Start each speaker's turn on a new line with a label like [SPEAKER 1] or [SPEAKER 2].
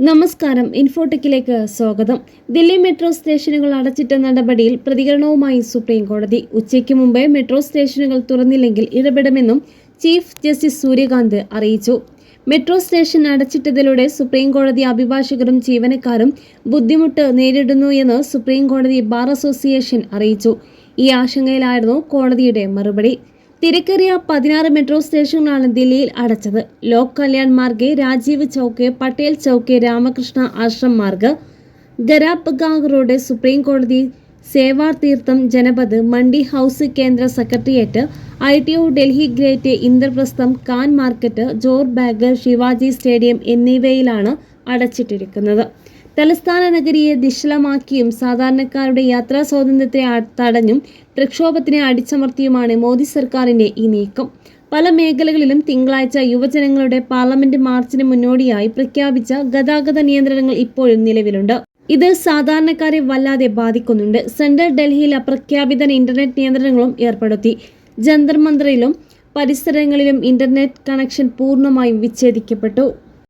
[SPEAKER 1] നമസ്കാരം. ഇൻഫോടെക്കിലേക്ക് സ്വാഗതം. ദില്ലി മെട്രോ സ്റ്റേഷനുകൾ അടച്ചിട്ട നടപടിയിൽ പ്രതികരണവുമായി സുപ്രീം കോടതി. ഉച്ചയ്ക്ക് മുമ്പേ മെട്രോ സ്റ്റേഷനുകൾ തുറന്നില്ലെങ്കിൽ ഇടപെടുമെന്നും ചീഫ് ജസ്റ്റിസ് സൂര്യകാന്ത് അറിയിച്ചു. മെട്രോ സ്റ്റേഷൻ അടച്ചിട്ടതിലൂടെ സുപ്രീം കോടതി അഭിഭാഷകരും ജീവനക്കാരും ബുദ്ധിമുട്ട് നേരിടുന്നു എന്ന് സുപ്രീം കോടതി ബാർ അസോസിയേഷൻ അറിയിച്ചു. ഈ ആശങ്കയിലായിരുന്നു കോടതിയുടെ മറുപടി. തിരക്കേറിയ 16 മെട്രോ സ്റ്റേഷനുകളാണ് ദില്ലിയിൽ അടച്ചത്. ലോക് കല്യാൺ മാർഗ്, രാജീവ് ചൗക്ക്, പട്ടേൽ ചൗക്ക്, രാമകൃഷ്ണ ആശ്രം മാർഗ്, ഗരാബ്ഗാവ് റോഡ്, സുപ്രീം കോടതി, സേവാർ തീർത്ഥം, ജനപത്, മണ്ഡി ഹൗസ്, കേന്ദ്ര secretariat, ITO, Delhi gate, Indraprastha, Khan market, Jor Bagh, Shivaji stadium എന്നിവയിലാണ് അടച്ചിട്ടിരിക്കുന്നത്. തലസ്ഥാന നഗരിയെ നിശ്ചലമാക്കിയും സാധാരണക്കാരുടെ യാത്രാ സ്വാതന്ത്ര്യത്തെ തടഞ്ഞും പ്രക്ഷോഭത്തിനെ അടിച്ചമർത്തിയുമാണ് മോദി സർക്കാരിന്റെ ഈ നീക്കം. പല മേഖലകളിലും തിങ്കളാഴ്ച യുവജനങ്ങളുടെ പാർലമെന്റ് മാർച്ചിന് മുന്നോടിയായി പ്രഖ്യാപിച്ച ഗതാഗത നിയന്ത്രണങ്ങൾ ഇപ്പോഴും നിലവിലുണ്ട്. ഇത് സാധാരണക്കാരെ വല്ലാതെ ബാധിക്കുന്നുണ്ട്. സെൻട്രൽ ഡൽഹിയിൽ അപ്രഖ്യാപിത ഇന്റർനെറ്റ് നിയന്ത്രണങ്ങളും ഏർപ്പെടുത്തി. ജന്തർ മന്ദറിലും പരിസരങ്ങളിലും ഇന്റർനെറ്റ് കണക്ഷൻ പൂർണ്ണമായും വിച്ഛേദിക്കപ്പെട്ടു.